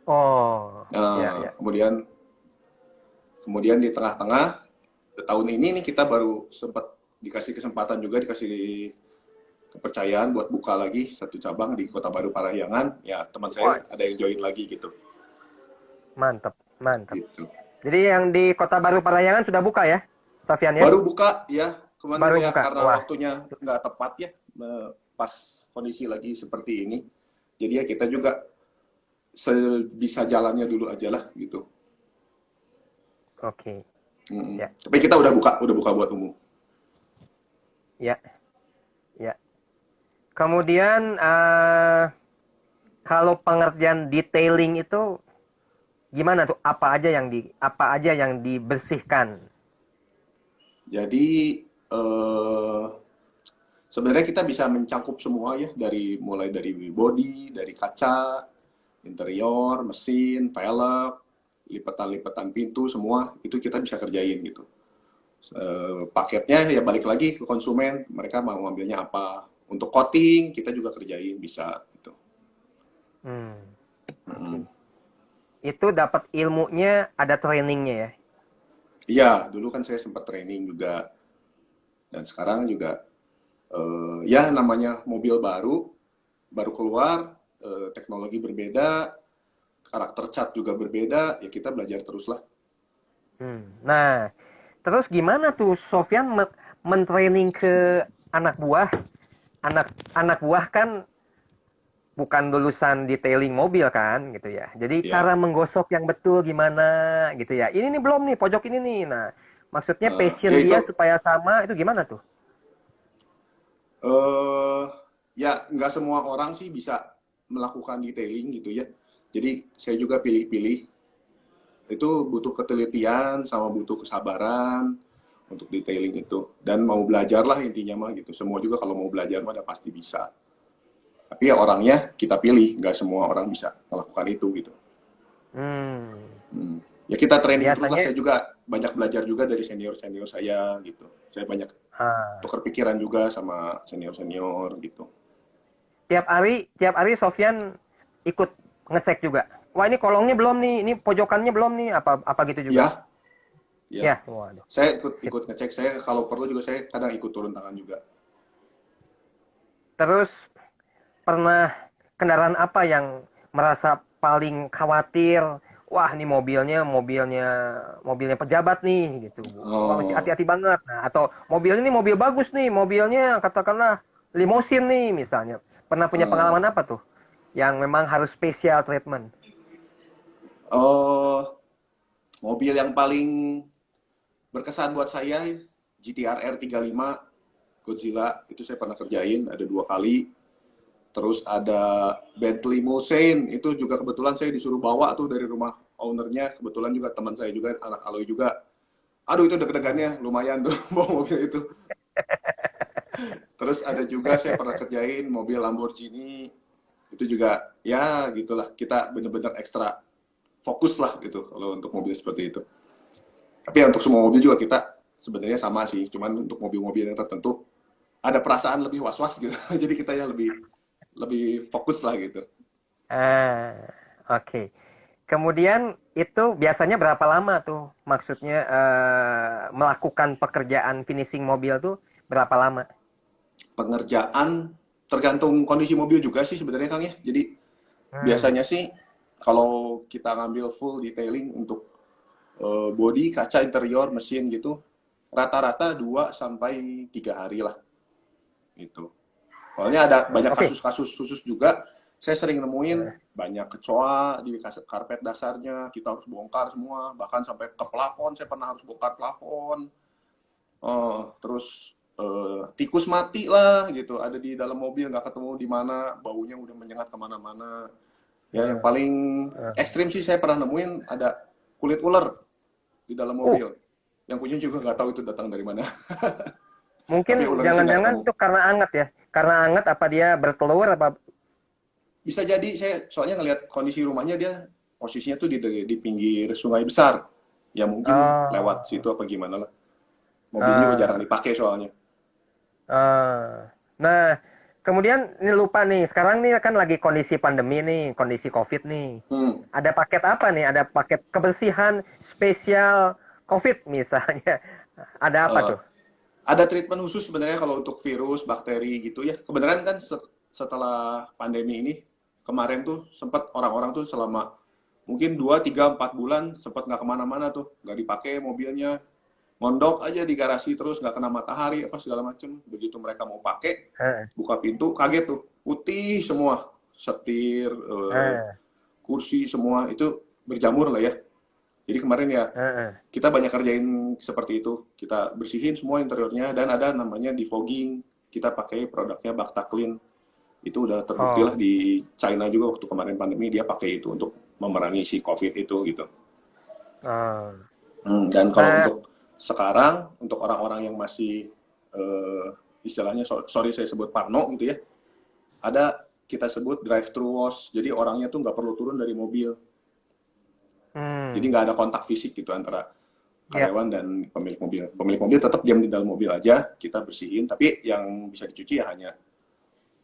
Oh, ya Nah, ya. kemudian di tengah-tengah tahun ini nih kita baru sempat dikasih kesempatan juga dikasih kepercayaan buat buka lagi satu cabang di Kota Baru Parahyangan. Ya teman Wah, saya ada yang join lagi gitu. mantep, mantep. Gitu. Jadi yang di Kota Baru Parahyangan sudah buka ya, Sofyan ya? Baru buka ya kemarin Baru ya buka. karena Wah, waktunya nggak tepat ya pas kondisi lagi seperti ini. Jadi ya kita juga sebisa jalannya dulu aja lah gitu. oke. Ya, Tapi kita udah buka buat umum. ya, ya. Kemudian kalau pengerjaan detailing itu gimana tuh? Apa aja yang dibersihkan? Jadi eh, sebenarnya kita bisa mencakup semua ya mulai dari body, dari kaca, interior, mesin, velg, lipatan-lipatan pintu semua itu kita bisa kerjain gitu. Paketnya ya balik lagi ke konsumen, mereka mau ngambilnya apa. Untuk coating kita juga kerjain bisa gitu. Hmm, oke. Hmm. Itu dapat ilmunya ada trainingnya ya? Iya, dulu kan saya sempat training juga dan sekarang juga ya namanya mobil baru keluar, teknologi berbeda, karakter cat juga berbeda, ya kita belajar terus lah. Nah, terus gimana tuh Sofyan mentraining ke anak buah? Anak buah kan bukan lulusan detailing mobil kan gitu ya. Jadi Ya, cara menggosok yang betul gimana gitu ya. Ini nih belum nih pojok ini nih. Nah, maksudnya ya passion itu dia supaya sama itu gimana tuh? eh ya nggak semua orang sih bisa melakukan detailing gitu ya. Jadi saya juga pilih-pilih. Itu butuh ketelitian sama butuh kesabaran untuk detailing itu. Dan mau belajar lah intinya mah gitu. Semua juga kalau mau belajar mah udah pasti bisa. Tapi ya orangnya kita pilih, nggak semua orang bisa melakukan itu gitu. Hmm, Ya kita training terus lah. biasanya Saya juga banyak belajar juga dari senior-senior saya gitu. Saya banyak ah, tukar pikiran juga sama senior-senior gitu. tiap hari Sofyan ikut ngecek juga. Wah, ini kolongnya belum nih, ini pojokannya belum nih, apa gitu juga. Ya, Ya, waduh. saya Sip. ikut ngecek. Saya kalau perlu juga saya kadang ikut turun tangan juga. Terus pernah kendaraan apa yang merasa paling khawatir? Wah, ini mobilnya pejabat nih gitu. Wah, mesti Oh, hati-hati banget. Nah, atau mobilnya ini mobil bagus nih, mobilnya katakanlah limosin nih misalnya. Pernah punya eh, pengalaman apa tuh? Yang memang harus special treatment. oh, mobil yang paling berkesan buat saya GTR R35 Godzilla itu saya pernah kerjain ada 2 kali. Terus ada Bentley Mulsanne itu juga kebetulan saya disuruh bawa tuh dari rumah ownernya. Kebetulan juga teman saya juga anak Aloy juga. Aduh itu deg-degannya lumayan tuh bawa mobil itu. Terus ada juga saya pernah kerjain mobil Lamborghini itu juga ya gitulah kita bener-bener ekstra fokus lah gitu kalau untuk mobil seperti itu. Tapi ya, untuk semua mobil juga kita sebenarnya sama sih, cuman untuk mobil-mobil yang tertentu ada perasaan lebih was-was gitu. Jadi kita ya lebih lebih fokus lah gitu. Ah, oke. Kemudian itu biasanya berapa lama tuh? Maksudnya melakukan pekerjaan finishing mobil tuh berapa lama? Pengerjaan tergantung kondisi mobil juga sih sebenarnya Kang ya. Jadi Hmm. biasanya sih kalau kita ngambil full detailing untuk body, kaca interior, mesin gitu, rata-rata 2 sampai 3 hari lah gitu. Soalnya ada banyak Oke. kasus-kasus khusus juga. Saya sering nemuin Eh, banyak kecoa di karpet dasarnya, kita harus bongkar semua, bahkan sampai ke plafon, saya pernah harus bongkar plafon. Terus tikus mati lah gitu, ada di dalam mobil nggak ketemu di mana, baunya udah menyengat kemana-mana. Ya yang eh, paling eh. ekstrim sih saya pernah nemuin ada kulit ular di dalam Uh, mobil. Yang punya juga nggak tahu itu datang dari mana. Tapi Mungkin ularnya sih nggak jangan-jangan ketemu. itu karena anget ya. Karena anget apa dia bertelur apa? Bisa jadi saya soalnya ngelihat kondisi rumahnya dia posisinya tuh di pinggir sungai besar. Ya mungkin lewat Oh. situ apa gimana lah. Mobilnya juga jarang Ah, dipakai soalnya. ah. Nah, kemudian ini lupa nih. Sekarang nih kan lagi kondisi pandemi nih, kondisi COVID nih. Hmm. Ada paket apa nih? Ada paket kebersihan spesial COVID misalnya. Ada apa Eh, tuh? ada treatment khusus sebenarnya kalau untuk virus, bakteri gitu ya. Kebenaran kan setelah pandemi ini kemarin tuh sempat orang-orang tuh selama mungkin 2, 3, 4 bulan sempat nggak kemana-mana tuh, nggak dipakai mobilnya, mondok aja di garasi terus nggak kena matahari apa segala macem. Begitu mereka mau pakai, Eh, buka pintu kaget tuh putih semua, setir, eh, kursi semua itu berjamur lah ya. Jadi kemarin ya eh. kita banyak kerjain seperti itu. Kita bersihin semua interiornya dan ada namanya defogging. Kita pakai produknya Bacta Clean. Itu udah terbukti lah Oh. di China juga waktu kemarin pandemi dia pakai itu untuk memerangi si COVID itu gitu. Oh. Dan kalau Nah, untuk sekarang untuk orang-orang yang masih istilahnya sorry saya sebut parno gitu ya, ada kita sebut drive thru wash. Jadi orangnya tuh nggak perlu turun dari mobil. Jadi hmm, nggak ada kontak fisik gitu antara ya, karyawan dan pemilik mobil. Pemilik mobil tetap diam di dalam mobil aja, kita bersihin, tapi yang bisa dicuci ya hanya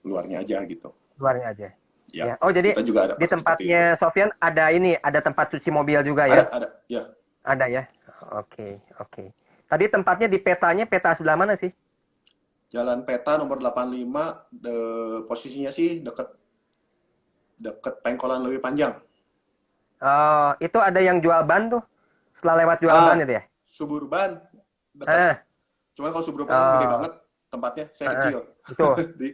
luarnya aja gitu. luarnya aja. Ya, Ya. Oh, jadi kita juga ada di paket seperti itu. tempatnya Sofyan ada ini, ada tempat cuci mobil juga ya? Ada, ya. Ada ya? Oke, oke. Tadi tempatnya di petanya, peta sebelah mana sih? Jalan Peta nomor 85, posisinya sih deket deket Pengkolan Lebih Panjang. Oh, itu ada yang jual ban tuh. Setelah lewat jual ban Ah, itu ya? Suburban deket. Eh, Cuman kalau Suburban kan gede oh, banget tempatnya, saya eh, kecil. itu Di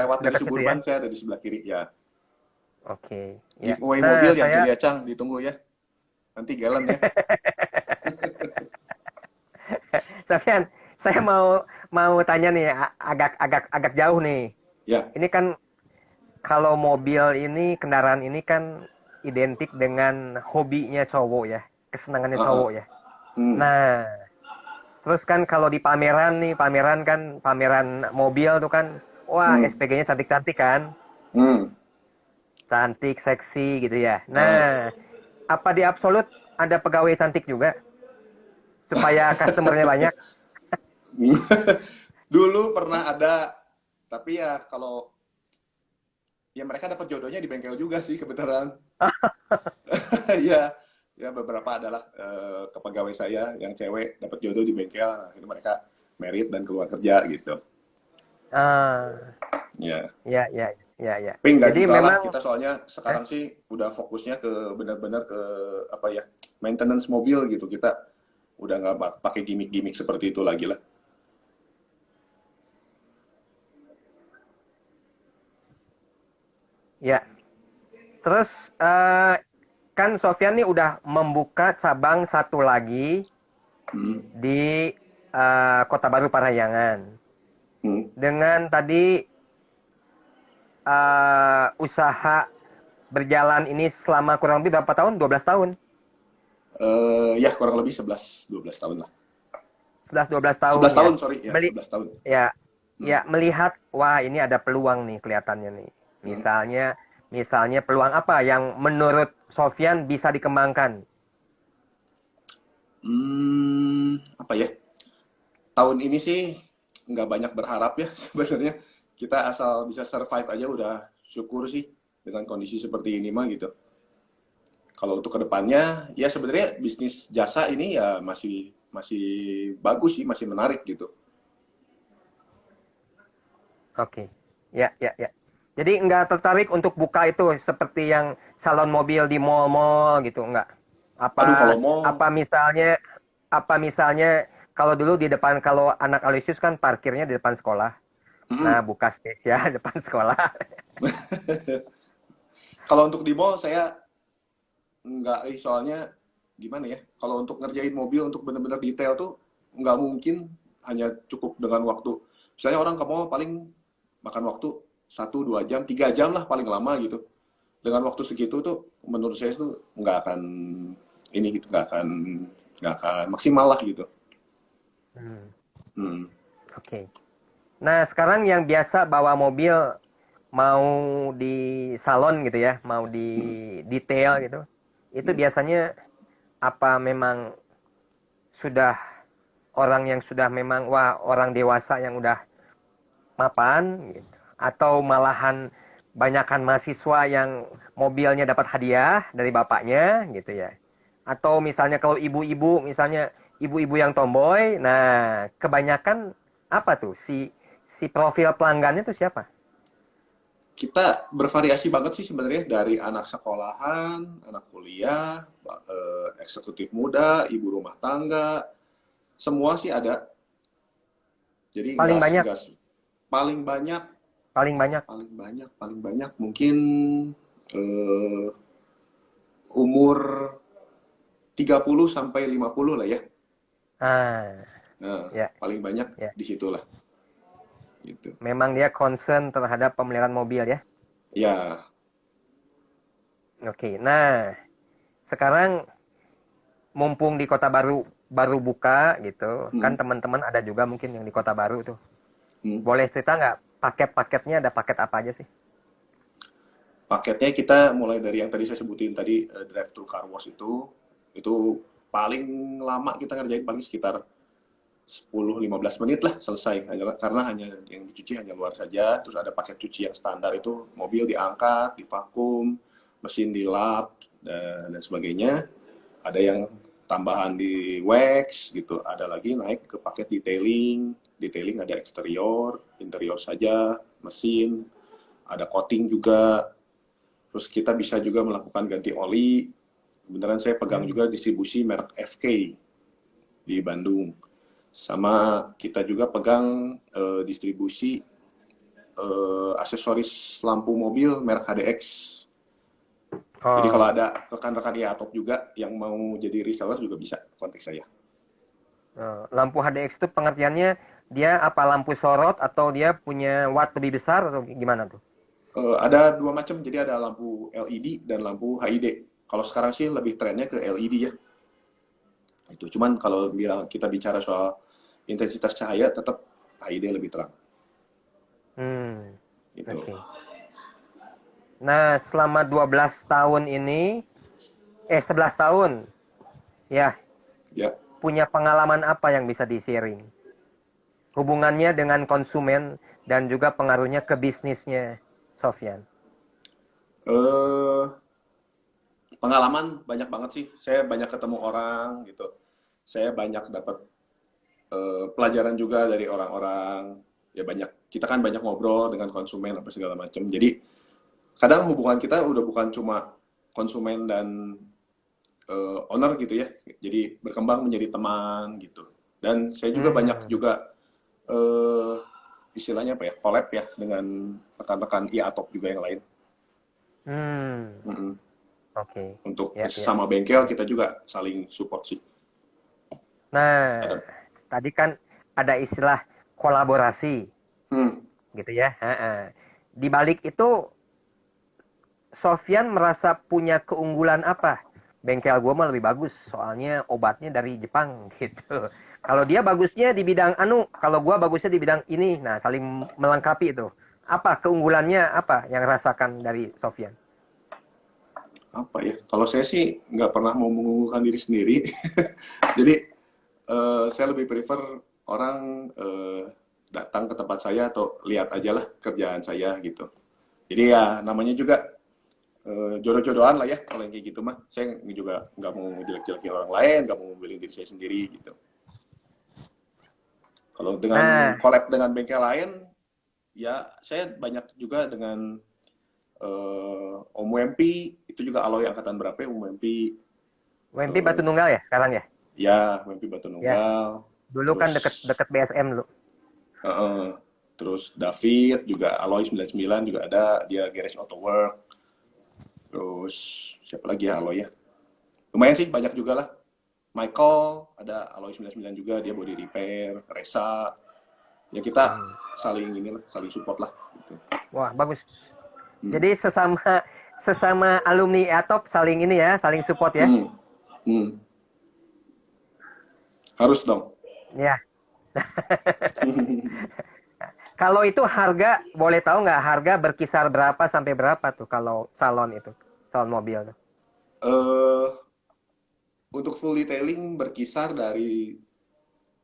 lewat dari dekat situ ya? Suburban saya ada di sebelah kiri ya. Oke, ya. Giveaway Nah, mobil ya saya jadi ya Cang, ditunggu ya. Nanti galen ya. Sofyan, saya mau mau tanya nih agak jauh nih. Ya. Ini kan kalau mobil ini, kendaraan ini kan identik dengan hobinya cowok ya, kesenangannya Heeh. cowok ya. Hmm. Nah, terus kan kalau di pameran nih, pameran mobil tuh kan, wah Hmm. SPG-nya cantik-cantik kan, Hmm. cantik, seksi gitu ya. Ah. Nah, apa di Absolut ada pegawai cantik juga supaya customernya banyak? Dulu pernah ada, tapi ya kalau ya mereka dapat jodohnya di bengkel juga sih kebetulan. Ya, ya beberapa adalah kepegawai saya yang cewek dapat jodoh di bengkel, akhirnya mereka merit dan keluar kerja gitu. Ah, Ya, ya, ya, ya, ya. tapi nggak Jadi juga lah memang, kita soalnya sekarang sih udah fokusnya ke benar-benar ke apa ya, maintenance mobil gitu. Kita udah nggak pakai gimmick-gimmick seperti itu lagi lah. ya. Terus kan Sofyan nih udah membuka cabang satu lagi Hmm. di Kota Baru Parahyangan. Hmm. Dengan tadi usaha berjalan ini selama kurang lebih berapa tahun? 12 tahun. Ya kurang lebih 11-12 tahun lah. 11-12 tahun 11 ya. tahun, sorry, ya, 11 tahun. Ya, Hmm. ya melihat wah ini ada peluang nih kelihatannya nih. Misalnya peluang apa yang menurut Sofyan bisa dikembangkan? Apa ya? Tahun ini sih nggak banyak berharap ya sebenarnya. Kita asal bisa survive aja udah syukur sih dengan kondisi seperti ini mah gitu. Kalau untuk kedepannya, ya sebenarnya bisnis jasa ini ya masih masih bagus sih, masih menarik gitu. Oke. Ya, ya, ya. Jadi nggak tertarik untuk buka itu seperti yang salon mobil di mall-mall gitu, nggak? Aduh, Apa kalau mau, apa misalnya kalau dulu di depan kalau anak Alisius kan parkirnya di depan sekolah. Nah, mm, buka spesial depan sekolah. kalau untuk di mall saya nggak, soalnya gimana ya? Kalau untuk ngerjain mobil untuk benar-benar detail tuh nggak mungkin hanya cukup dengan waktu. Misalnya orang ke mall paling makan waktu 1-2 jam, 3 jam lah paling lama gitu. Dengan waktu segitu tuh menurut saya tuh nggak akan ini gitu, nggak akan maksimal lah gitu. Hmm, Hmm. oke. Nah, sekarang yang biasa bawa mobil mau di salon gitu ya, mau di Hmm. detail gitu. Itu Hmm. biasanya apa memang sudah orang yang sudah memang wah orang dewasa yang udah mapan gitu. Atau malahan banyakan mahasiswa yang mobilnya dapat hadiah dari bapaknya gitu ya. Atau misalnya kalau ibu-ibu, misalnya ibu-ibu yang tomboy, nah kebanyakan apa tuh si profil pelanggannya tuh siapa? Kita bervariasi banget sih sebenarnya dari anak sekolahan, anak kuliah, eksekutif muda, ibu rumah tangga, semua sih ada. Jadi Paling banyak, paling banyak, paling banyak. paling banyak mungkin eh, umur 30 sampai 50 lah ya. Ah, Nah, ya, paling banyak ya. di situlah gitu. Memang dia concern terhadap pemeliharaan mobil ya. Ya, Oke, nah sekarang mumpung di Kota Baru baru buka gitu, kan hmm, teman-teman ada juga mungkin yang di Kota Baru tuh. hmm. Boleh cerita nggak paket-paketnya ada paket apa aja sih? Paketnya kita mulai dari yang tadi saya sebutin tadi, drive thru car wash itu paling lama kita ngerjain paling sekitar 10-15 menit lah selesai, karena hanya yang dicuci hanya luar saja. Terus ada paket cuci yang standar, itu mobil diangkat, divakum, mesin dilap dan sebagainya. Ada yang tambahan di wax gitu, ada lagi naik ke paket detailing ada eksterior, interior saja, mesin, ada coating juga. Terus kita bisa juga melakukan ganti oli. Beneran saya pegang Hmm. juga distribusi merek FK di Bandung. Sama kita juga pegang distribusi aksesoris lampu mobil merek HDX. Jadi kalau Oh, ada rekan-rekan IATOP juga yang mau jadi reseller juga bisa kontak saya. lampu HDX itu pengertiannya dia apa lampu sorot atau dia punya watt lebih besar atau gimana tuh? Ada dua macam, jadi ada lampu LED dan lampu HID. Kalau sekarang sih lebih trennya ke LED ya. Itu cuman kalau kita bicara soal intensitas cahaya tetap HID lebih terang Hmm, gitu. oke. Nah, selama 12 tahun ini, 11 tahun, ya, Ya, punya pengalaman apa yang bisa di-sharing? Hubungannya dengan konsumen dan juga pengaruhnya ke bisnisnya, Sofyan. Eh, Pengalaman banyak banget sih. Saya banyak ketemu orang gitu. Saya banyak dapat pelajaran juga dari orang-orang. Ya banyak. Kita kan banyak ngobrol dengan konsumen apa segala macam. Jadi kadang hubungan kita udah bukan cuma konsumen dan owner gitu ya. Jadi berkembang menjadi teman gitu. Dan saya juga banyak Hmm. juga eh, istilahnya apa ya, collab ya dengan rekan-rekan IATOP juga yang lain. Hmm. Mm-mm. Oke. Untuk Ya, ya. sesama bengkel kita juga saling support sih. Nah, Ada. tadi kan ada istilah kolaborasi, Hmm. gitu ya. Heeh. Di balik itu, Sofyan merasa punya keunggulan apa? Bengkel gua mah lebih bagus, soalnya obatnya dari Jepang, gitu. Kalau dia bagusnya di bidang anu, kalau gua bagusnya di bidang ini. Nah, saling melengkapi itu. Apa keunggulannya apa yang rasakan dari Sofyan? Apa ya? Kalau saya sih nggak pernah mau mengunggulkan diri sendiri. Jadi saya lebih prefer orang datang ke tempat saya atau lihat aja lah kerjaan saya gitu. Jadi ya namanya juga jodoh-jodohan lah ya kalau yang kayak gitu mah. Saya juga nggak mau jelek-jelekin orang lain, nggak mau ngambilin diri saya sendiri gitu. Kalau dengan Nah, collab dengan bengkel lain, ya saya banyak juga dengan Om Wempi, itu juga alloy angkatan berapa ya Om Wempi? WMP Batu Eh, Nunggal ya sekarang ya? Ya, Wempi Batu Ya, Nunggal. dulu kan Terus deket-deket BSM dulu. eh, terus David juga alloy 99 juga ada, dia Garage Auto Work. Terus siapa lagi ya alloy ya? Lumayan sih banyak juga lah. Michael ada alloy 99 juga, dia body repair. Reza, ya kita Hmm. saling inilah, saling support lah gitu. Wah, bagus. Hmm. Jadi sesama sesama alumni ATOP saling ini ya, saling support ya. Hmm. Hmm. Harus dong. Ya. Kalau itu harga, boleh tahu nggak harga berkisar berapa sampai berapa tuh kalau salon itu, salon mobil tuh? eh untuk full detailing berkisar dari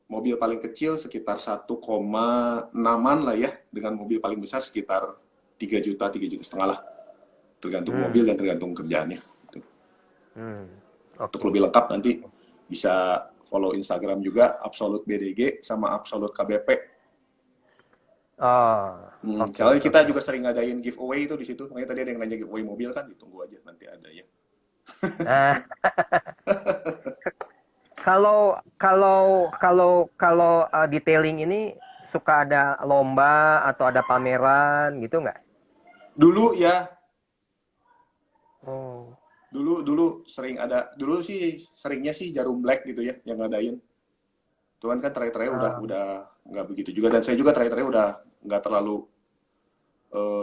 mobil paling kecil sekitar 1,6-an lah ya, dengan mobil paling besar sekitar 3 juta, 3,5 juta lah. Tergantung mobil Hmm, dan tergantung kerjaannya. Gitu. hmm, Untuk oke. lebih lengkap nanti Oke. bisa follow Instagram juga Absolute BDG sama Absolute KBP. Oh, oke, Soalnya kita oke, juga oke. sering ngadain giveaway itu di situ. Makanya tadi ada yang nanya giveaway mobil kan, ditunggu aja nanti ada ya. Nah, kalau kalau kalau detailing ini suka ada lomba atau ada pameran gitu nggak? Dulu ya, Oh, dulu sering ada. Dulu sih seringnya sih Jarum Black gitu ya yang ngadain. Tuhan kan terakhir-terakhir ah, udah nggak begitu juga, dan saya juga terakhir-terakhir udah nggak terlalu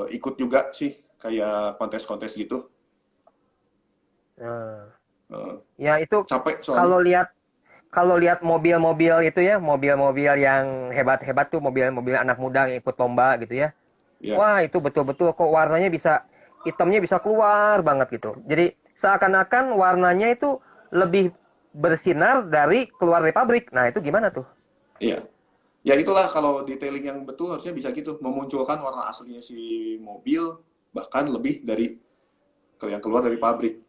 ikut juga sih kayak kontes-kontes gitu. ah. Eh, Ya itu Capek soalnya. kalau lihat mobil-mobil itu ya, mobil-mobil yang hebat-hebat tuh, mobil-mobil anak muda yang ikut lomba gitu ya. Ya, Wah, itu betul-betul kok warnanya bisa, hitamnya bisa keluar banget gitu. Jadi seakan-akan warnanya itu lebih bersinar dari keluar dari pabrik. Nah, itu gimana tuh? iya. Ya itulah kalau detailing yang betul harusnya bisa gitu, memunculkan warna aslinya si mobil bahkan lebih dari yang keluar dari pabrik.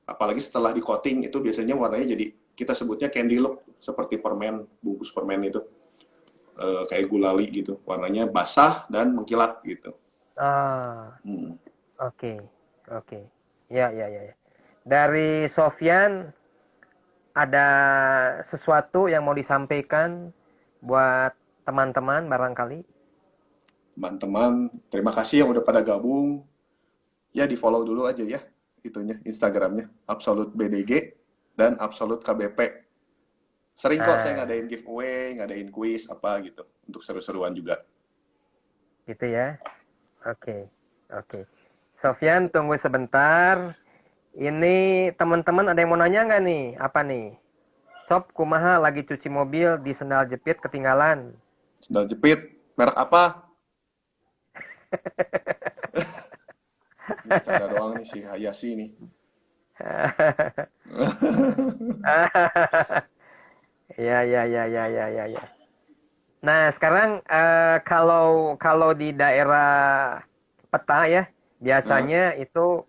Apalagi setelah di coating itu biasanya warnanya jadi kita sebutnya candy look, seperti permen, bungkus permen itu. Kayak gulali gitu. Warnanya basah dan mengkilat gitu. Ah, Hmm. oke. Oke. Ya, ya, ya, ya. Dari Sofyan ada sesuatu yang mau disampaikan buat teman-teman barangkali? Teman-teman, terima kasih yang udah pada gabung. Ya di follow dulu aja ya itunya Instagramnya Absolute BDG dan Absolute KBP. Sering kok saya Nah, ngadain giveaway, ngadain quiz apa gitu untuk seru-seruan juga. gitu ya. Oke. Oke. Sofyan, tunggu sebentar. Ini teman-teman ada yang mau nanya nggak nih? Apa nih? Sob, kumaha lagi cuci mobil di sendal jepit ketinggalan. Sendal jepit merek apa? Bercanda doang nih si Hayashi nih. Ya, ya, ya, ya, ya, ya, ya. Nah, sekarang kalau kalau di daerah peta ya, biasanya itu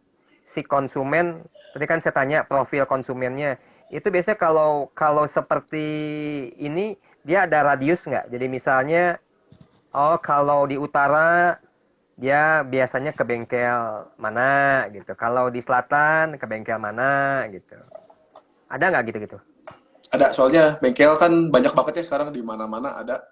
si konsumen, tadi kan saya tanya profil konsumennya, itu biasanya kalau kalau seperti ini dia ada radius nggak? Jadi misalnya, oh kalau di utara dia biasanya ke bengkel mana gitu. Kalau di selatan ke bengkel mana gitu. Ada nggak gitu-gitu? Ada, soalnya bengkel kan banyak banget ya sekarang di mana-mana ada.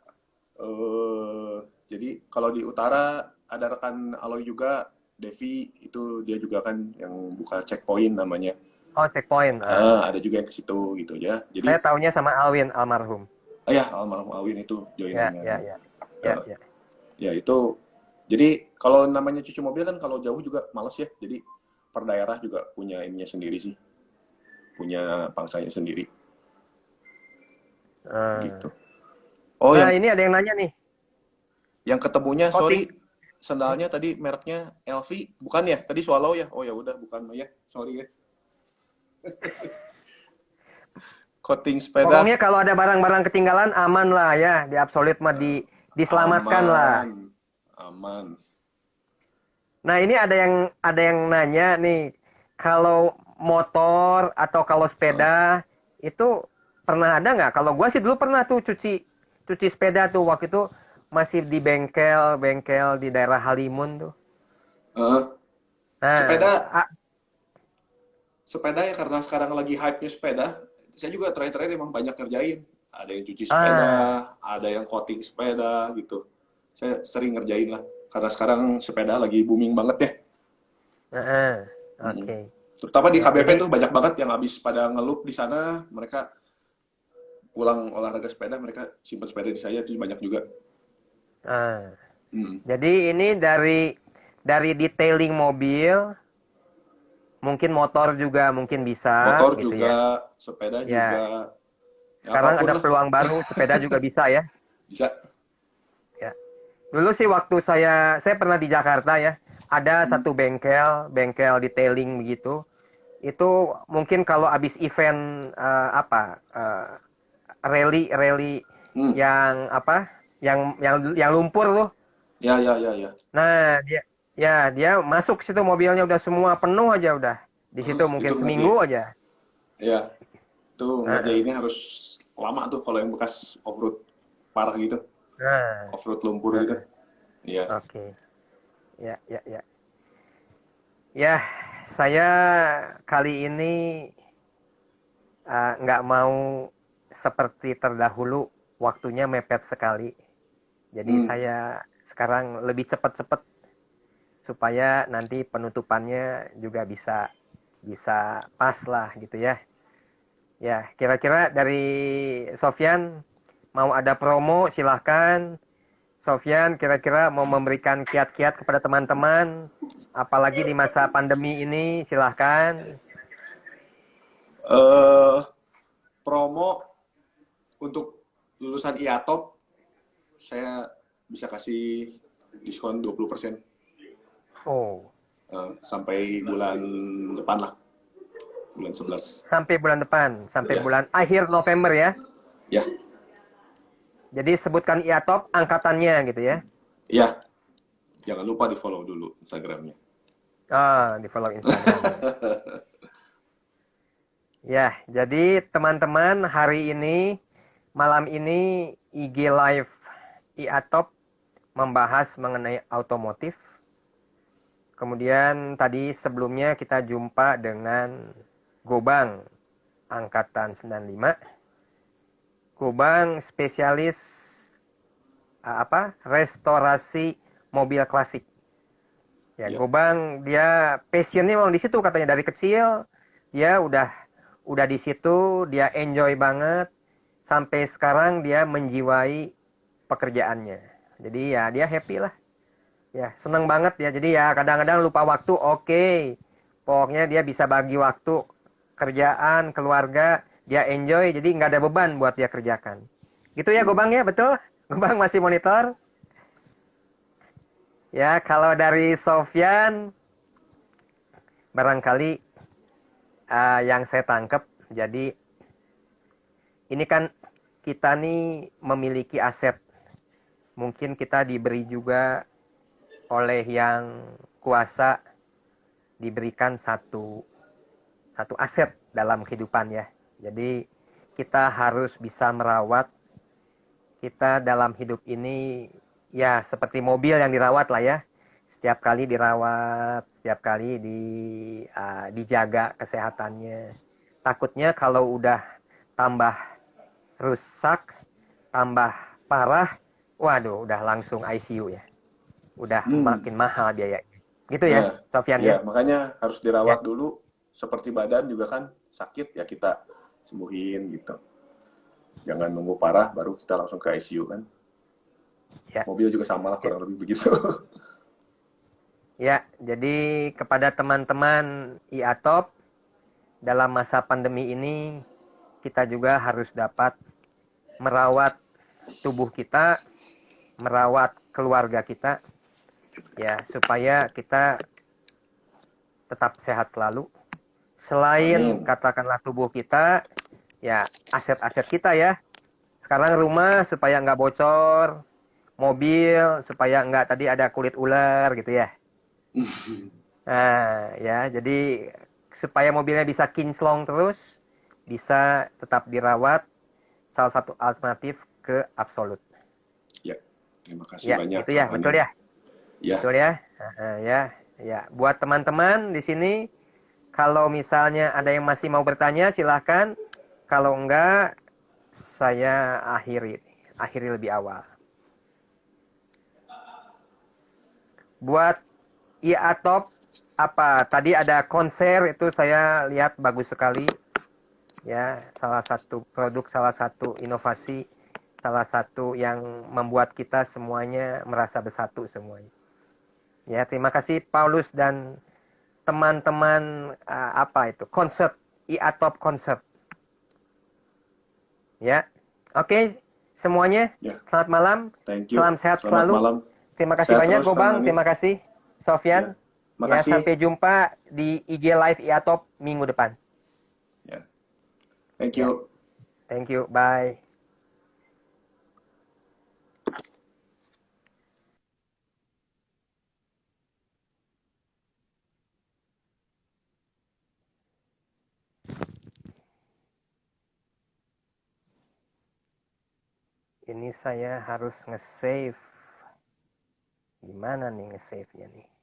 Jadi kalau di utara ada rekan Aloy juga, Devi itu dia juga kan yang buka checkpoint namanya. Oh, checkpoint. Ada juga yang ke situ gitu ya. Jadi Saya taunya sama Alwin almarhum. ya almarhum Awin itu Ya, joinannya. ya, ya. Ya, Eh, ya. ya itu. Jadi kalau namanya cuci mobil kan kalau jauh juga males ya. Jadi per daerah juga punya ininya sendiri sih. Punya pangsanya sendiri Eh. gitu. Oh, Nah, yang ini ada yang nanya nih. ketemunya, Coating. sorry, sendalnya tadi mereknya LV, bukan ya? Tadi Swallow ya? Oh ya udah, bukan ya. Sorry ya. Coating sepeda Pokoknya kalau ada barang-barang ketinggalan aman lah ya, di Absolute mah diselamatkan lah. aman, aman. Nah, ini ada yang nanya nih, kalau motor atau kalau sepeda itu pernah ada nggak? Kalau gua sih dulu pernah tuh cuci sepeda tuh waktu itu masih di bengkel di daerah Halimun tuh. Eh, Nah, sepeda, sepeda ya karena sekarang lagi hype-nya sepeda. Saya juga terakhir-terakhir emang banyak ngerjain. Ada yang cuci sepeda, ada yang coating sepeda gitu. Saya sering ngerjain lah. Karena sekarang sepeda lagi booming banget ya. oke. Terutama di Ya, KBP jadi tuh banyak banget yang habis pada ngelup di sana. Mereka pulang olahraga sepeda, mereka simpan sepeda di saya, itu banyak juga. jadi ini dari detailing mobil, mungkin motor juga mungkin bisa Motor gitu juga, ya. sepeda Ya, juga, ya sekarang apapun ada lah peluang baru, sepeda juga bisa ya. bisa. Ya. Dulu sih waktu saya pernah di Jakarta ya, ada satu bengkel detailing begitu. Itu mungkin kalau habis event rally Hmm. yang apa? Yang lumpur loh. Ya, ya, ya, ya. Nah, dia masuk situ mobilnya udah semua penuh aja udah. Di situ Itu mungkin ngerti. seminggu aja. Ya, itu Nah, ngerjainnya harus lama tuh kalau yang bekas off-road parah gitu. nah, Off-road lumpur gitu. Iya. oke. Ya, ya, ya. Ya, saya kali ini nggak mau seperti terdahulu, waktunya mepet sekali. Jadi saya sekarang lebih cepat-cepat supaya nanti penutupannya juga bisa pas lah gitu ya. Ya, kira-kira dari Sofyan mau ada promo silahkan. Sofyan kira-kira mau memberikan kiat-kiat kepada teman-teman, apalagi di masa pandemi ini, silahkan. eh Promo untuk lulusan IATOP, saya bisa kasih diskon 20%. Oh, Sampai bulan depan lah. Bulan 11. sampai bulan depan, sampai Ya. bulan akhir November ya. Ya, Jadi sebutkan IATOP angkatannya gitu ya. ya. Jangan lupa di-follow dulu Instagramnya. Di follow Instagramnya. Ya, jadi teman-teman hari ini, malam ini IG Live IATOP membahas mengenai otomotif. Kemudian tadi sebelumnya kita jumpa dengan Gobang angkatan 95. Gobang spesialis restorasi mobil klasik. Ya, Ya. Gobang dia passionnya memang di situ katanya dari kecil dia udah di situ, dia enjoy banget sampai sekarang dia menjiwai pekerjaannya. Jadi ya dia happy lah. Ya, seneng banget ya. Jadi ya kadang-kadang lupa waktu, oke. Pokoknya dia bisa bagi waktu kerjaan, keluarga, dia enjoy, jadi nggak ada beban buat dia kerjakan. Gitu ya Gobang ya, betul? Gobang masih monitor? Ya, kalau dari Sofyan, barangkali yang saya tangkap, jadi ini kan kita nih memiliki aset. Mungkin kita diberi juga oleh yang kuasa diberikan satu aset dalam kehidupan ya. Jadi kita harus bisa merawat kita dalam hidup ini ya seperti mobil yang dirawat lah ya. Setiap kali dirawat, setiap kali dijaga kesehatannya. Takutnya kalau udah tambah rusak, tambah parah, waduh udah langsung ICU ya. Udah makin mahal biayanya. Gitu ya, Sofyan ya? Ya, makanya harus Ya. dirawat dulu. Seperti badan juga kan sakit ya kita sembuhin gitu. Jangan nunggu parah baru kita langsung ke ICU kan. Ya. Mobil juga sama lah kurang lebih begitu. Ya, jadi kepada teman-teman IATOP, dalam masa pandemi ini kita juga harus dapat merawat tubuh kita, merawat keluarga kita, ya supaya kita tetap sehat selalu. Selain Amin. katakanlah tubuh kita, ya aset-aset kita ya. Sekarang rumah supaya nggak bocor, mobil supaya nggak tadi ada kulit ular gitu ya. Nah, ya, jadi supaya mobilnya bisa kinclong terus, bisa tetap dirawat, salah satu alternatif ke Absolut. Ya, terima kasih Ya, banyak gitu Kang ya, betul Anam. ya, Ya, betul ya. Ya, ya. Buat teman-teman di sini, kalau misalnya ada yang masih mau bertanya, silahkan. Kalau enggak, saya akhiri lebih awal. Buat IATOP, apa tadi ada konser itu saya lihat bagus sekali. Ya, salah satu produk, salah satu inovasi, salah satu yang membuat kita semuanya merasa bersatu semuanya. Ya, terima kasih Paulus dan teman-teman apa itu konsep IATOP konsep. Ya, oke semuanya. ya. Selamat malam, Thank you. salam sehat Selamat selalu. malam. Terima kasih Sehat banyak terus Kang Gobang, Hanif. terima kasih Ya, Sofyan. Ya, makasih. sampai jumpa di IG Live IATOP minggu depan. Ya, thank Ya, you. thank you, bye. Ini saya harus nge-save. Gimana nih nge-save-nya nih?